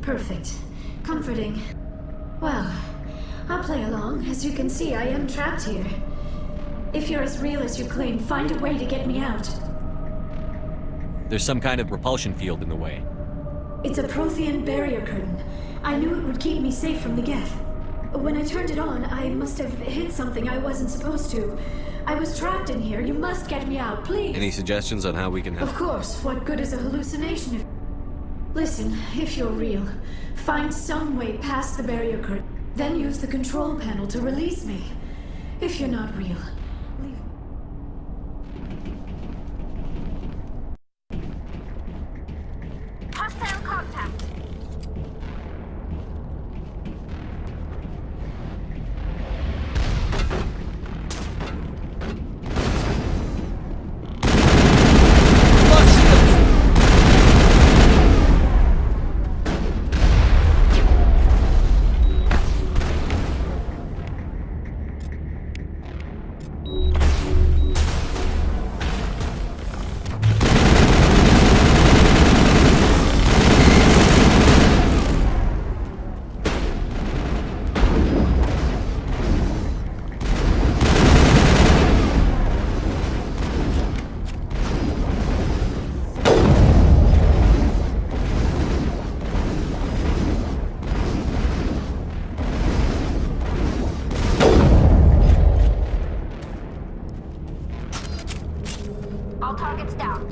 Perfect. Comforting. Well, I'll play along. As you can see, I am trapped here. If you're as real as you claim, find a way to get me out. There's some kind of repulsion field in the way. It's a Prothean barrier curtain. I knew it would keep me safe from the Geth. When I turned it on, I must have hit something I wasn't supposed to. I was trapped in here. You must get me out, please. Any suggestions on how we can help? Of course. What good is a hallucination if... Listen, if you're real, find some way past the barrier curtain. Then use the control panel to release me. If you're not real, leave... Hostile contact. All targets down.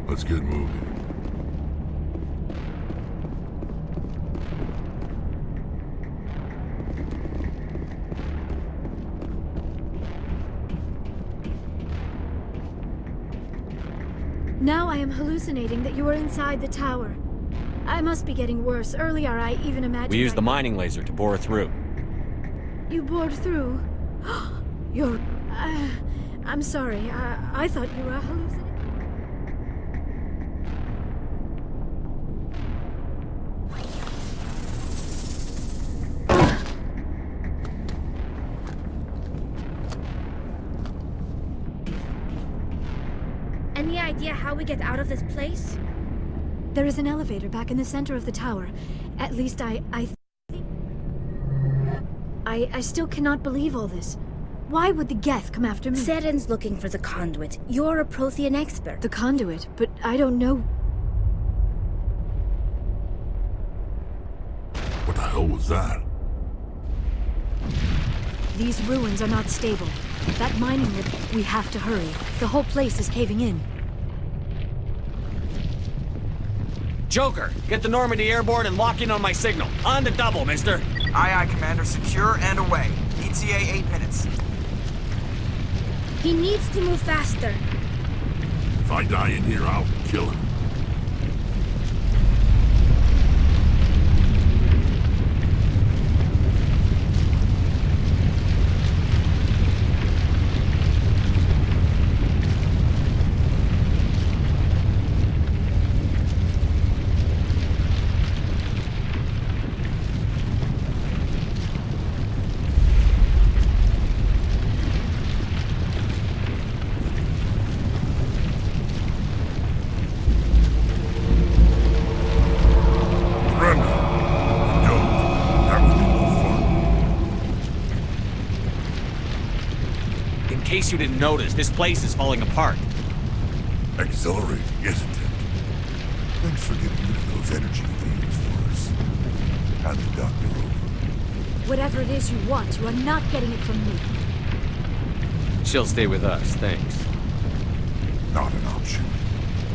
Let's get moving. Now I am hallucinating that you are inside the tower. I must be getting worse. Earlier I even imagined... We used the mining laser to bore through. You bored through? You're... I'm sorry. I thought you were hallucinating. Any idea how we get out of this place? There is an elevator back in the center of the tower. At least I still cannot believe all this. Why would the Geth come after me? Seren's looking for the conduit. You're a Prothean expert. The conduit, but I don't know. What the hell was that? These ruins are not stable. That mining we have to hurry. The whole place is caving in. Joker, get the Normandy airborne and lock in on my signal. On the double, mister. Aye, aye, Commander. Secure and away. ETA 8 minutes. He needs to move faster. If I die in here, I'll kill him. case you didn't notice, this place is falling apart. Exhilarating, isn't it? Thanks for getting rid of those energy fiends for us. Hand the doctor over. Whatever it is you want, you are not getting it from me. She'll stay with us, thanks. Not an option.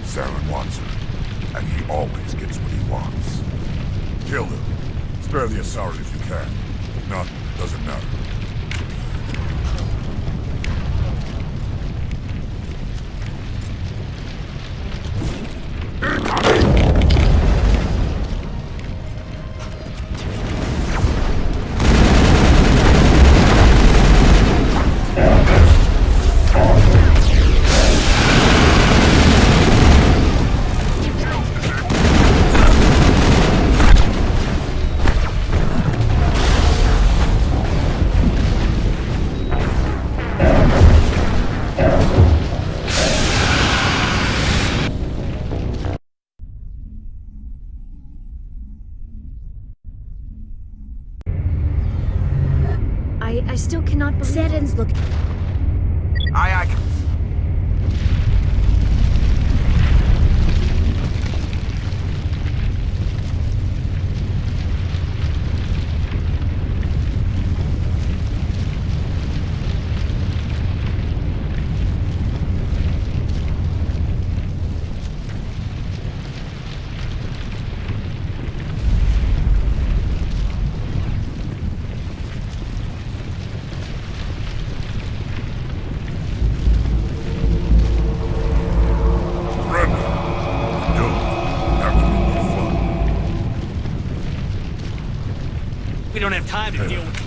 Saren wants her, and he always gets what he wants. Kill him. Spare the Asari if you can. If not, doesn't matter. I still cannot believe Saren's look. Aye, aye. We don't have time to deal with it.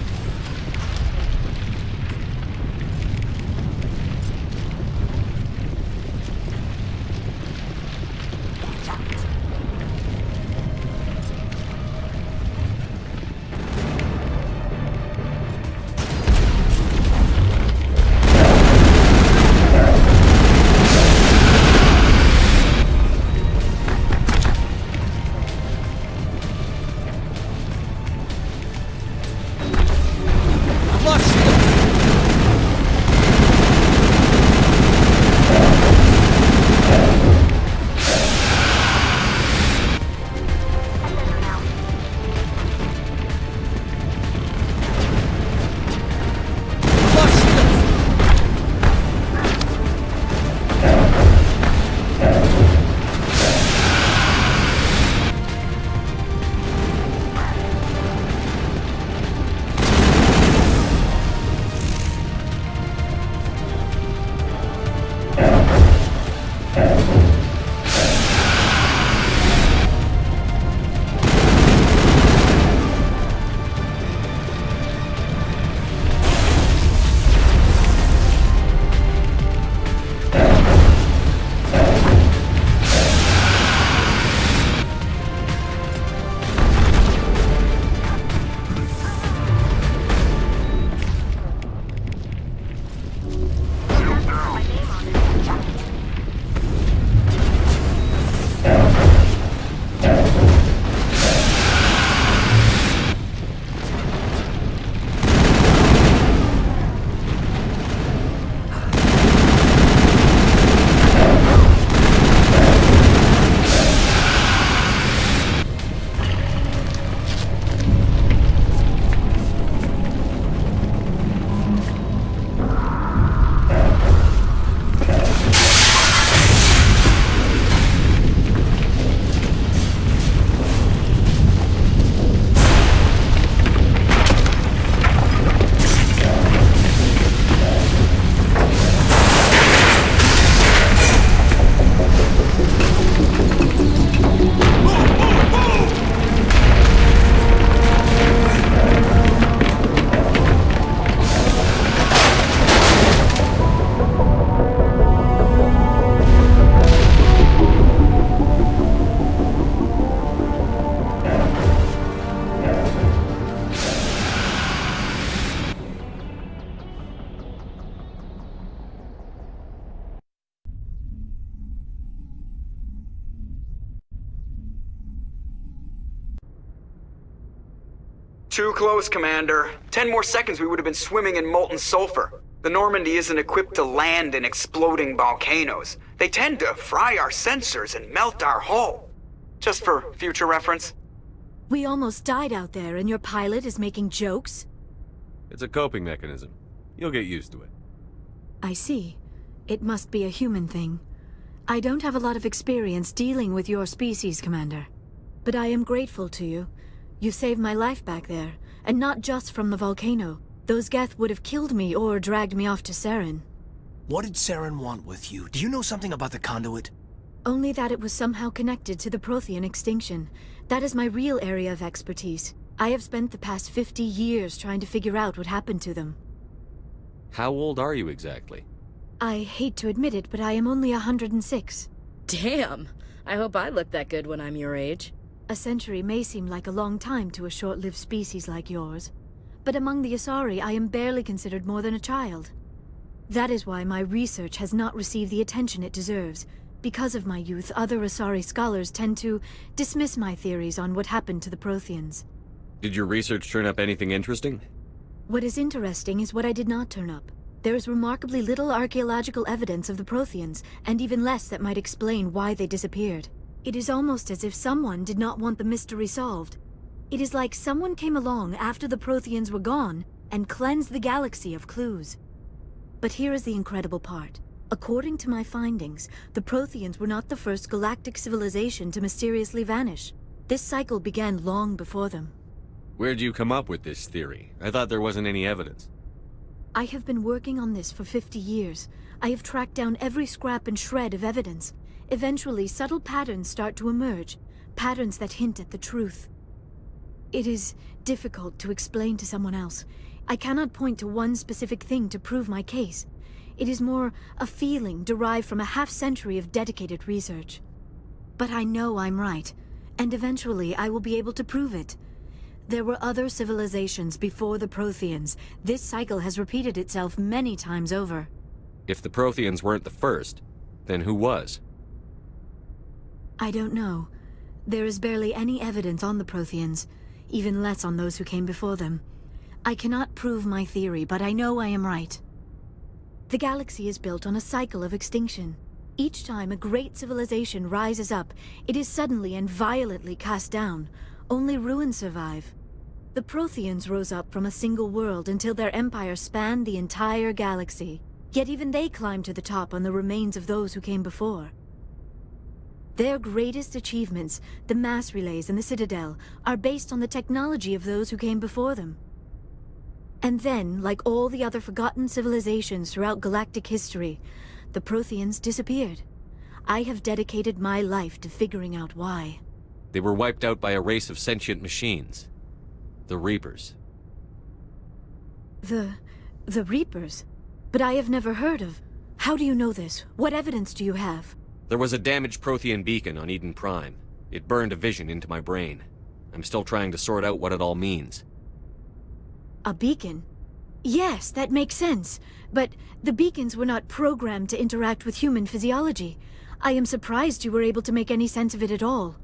Too close, Commander. 10 more seconds we would have been swimming in molten sulfur. The Normandy isn't equipped to land in exploding volcanoes. They tend to fry our sensors and melt our hull. Just for future reference. We almost died out there, and your pilot is making jokes? It's a coping mechanism. You'll get used to it. I see. It must be a human thing. I don't have a lot of experience dealing with your species, Commander. But I am grateful to you. You saved my life back there, and not just from the volcano. Those Geth would have killed me or dragged me off to Saren. What did Saren want with you? Do you know something about the conduit? Only that it was somehow connected to the Prothean extinction. That is my real area of expertise. I have spent the past 50 years trying to figure out what happened to them. How old are you exactly? I hate to admit it, but I am only 106. Damn! I hope I look that good when I'm your age. A century may seem like a long time to a short-lived species like yours. But among the Asari, I am barely considered more than a child. That is why my research has not received the attention it deserves. Because of my youth, other Asari scholars tend to dismiss my theories on what happened to the Protheans. Did your research turn up anything interesting? What is interesting is what I did not turn up. There is remarkably little archaeological evidence of the Protheans, and even less that might explain why they disappeared. It is almost as if someone did not want the mystery solved. It is like someone came along after the Protheans were gone and cleansed the galaxy of clues. But here is the incredible part. According to my findings, the Protheans were not the first galactic civilization to mysteriously vanish. This cycle began long before them. Where'd you come up with this theory? I thought there wasn't any evidence. I have been working on this for 50 years. I have tracked down every scrap and shred of evidence. Eventually, subtle patterns start to emerge, patterns that hint at the truth. It is difficult to explain to someone else. I cannot point to one specific thing to prove my case. It is more a feeling derived from a half-century of dedicated research. But I know I'm right, and eventually I will be able to prove it. There were other civilizations before the Protheans. This cycle has repeated itself many times over. If the Protheans weren't the first, then who was? I don't know. There is barely any evidence on the Protheans, even less on those who came before them. I cannot prove my theory, but I know I am right. The galaxy is built on a cycle of extinction. Each time a great civilization rises up, it is suddenly and violently cast down. Only ruins survive. The Protheans rose up from a single world until their empire spanned the entire galaxy. Yet even they climbed to the top on the remains of those who came before. Their greatest achievements, the mass relays and the Citadel, are based on the technology of those who came before them. And then, like all the other forgotten civilizations throughout galactic history, the Protheans disappeared. I have dedicated my life to figuring out why. They were wiped out by a race of sentient machines. The Reapers. The Reapers? But I have never heard of. How do you know this? What evidence do you have? There was a damaged Prothean beacon on Eden Prime. It burned a vision into my brain. I'm still trying to sort out what it all means. A beacon? Yes, that makes sense. But the beacons were not programmed to interact with human physiology. I am surprised you were able to make any sense of it at all.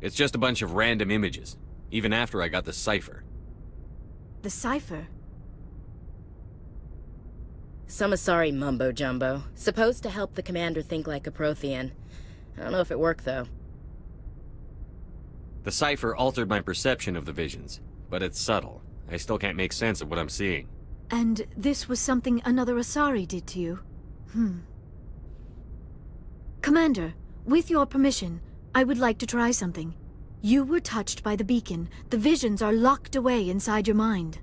It's just a bunch of random images, even after I got the cipher. The cipher? Some Asari mumbo-jumbo, supposed to help the commander think like a Prothean. I don't know if it worked, though. The cipher altered my perception of the visions, but it's subtle. I still can't make sense of what I'm seeing. And this was something another Asari did to you? Commander, with your permission, I would like to try something. You were touched by the beacon. The visions are locked away inside your mind.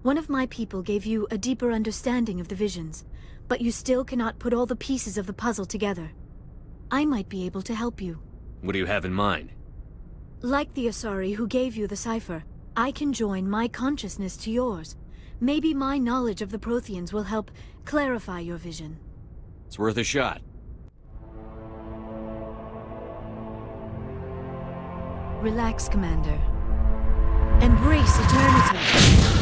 One of my people gave you a deeper understanding of the visions, but you still cannot put all the pieces of the puzzle together. I might be able to help you. What do you have in mind? Like the Asari who gave you the cipher, I can join my consciousness to yours. Maybe my knowledge of the Protheans will help clarify your vision. It's worth a shot. Relax, Commander. Embrace eternity.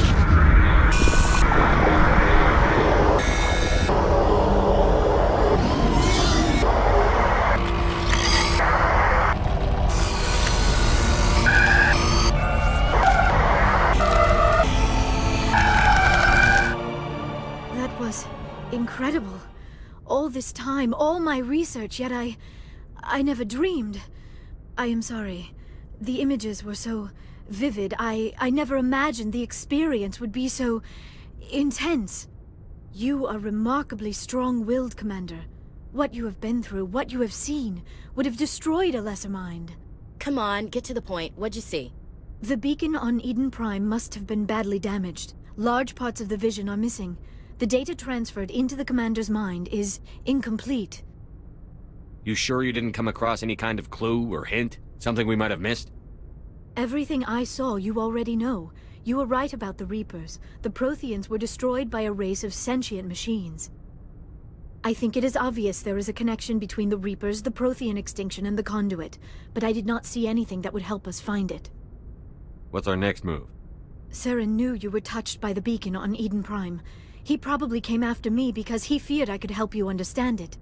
incredible. All this time, all my research, yet I never dreamed. I am sorry. The images were so vivid. I never imagined the experience would be so intense. You are remarkably strong-willed, Commander. What you have been through, what you have seen, would have destroyed a lesser mind. Come on, get to the point. What'd you see? The beacon on Eden Prime must have been badly damaged. Large parts of the vision are missing. The data transferred into the Commander's mind is incomplete. You sure you didn't come across any kind of clue or hint? Something we might have missed? Everything I saw you already know. You were right about the Reapers. The Protheans were destroyed by a race of sentient machines. I think it is obvious there is a connection between the Reapers, the Prothean extinction, and the Conduit, but I did not see anything that would help us find it. What's our next move? Saren knew you were touched by the beacon on Eden Prime. He probably came after me because he feared I could help you understand it.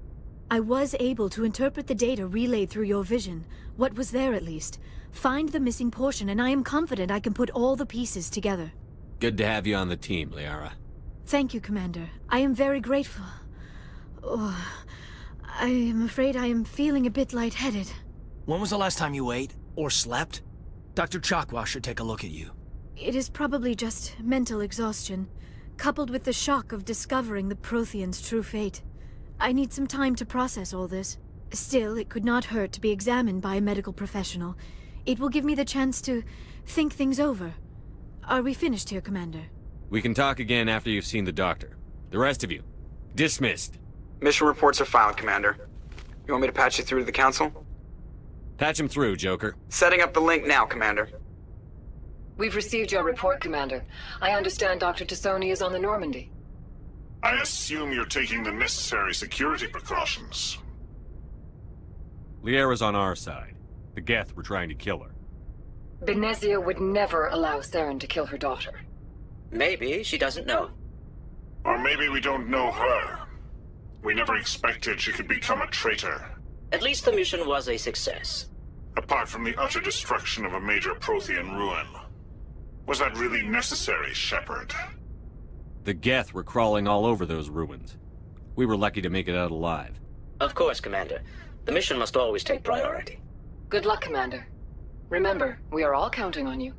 I was able to interpret the data relayed through your vision, what was there at least, find the missing portion, and I am confident I can put all the pieces together. Good to have you on the team, Liara. Thank you, Commander. I am very grateful. Oh, I am afraid I am feeling a bit lightheaded. When was the last time you ate? Or slept? Dr. Chakwa should take a look at you. It is probably just mental exhaustion, coupled with the shock of discovering the Prothean's true fate. I need some time to process all this. Still, it could not hurt to be examined by a medical professional. It will give me the chance to think things over. Are we finished here, Commander? We can talk again after you've seen the doctor. The rest of you, dismissed. Mission reports are filed, Commander. You want me to patch you through to the Council? Patch him through, Joker. Setting up the link now, Commander. We've received your report, Commander. I understand Dr. Tassoni is on the Normandy. I assume you're taking the necessary security precautions. Liara's on our side. The Geth were trying to kill her. Benezia would never allow Saren to kill her daughter. Maybe she doesn't know. Or maybe we don't know her. We never expected she could become a traitor. At least the mission was a success. Apart from the utter destruction of a major Prothean ruin. Was that really necessary, Shepard? The Geth were crawling all over those ruins. We were lucky to make it out alive. Of course, Commander. The mission must always take priority. Good luck, Commander. Remember, we are all counting on you.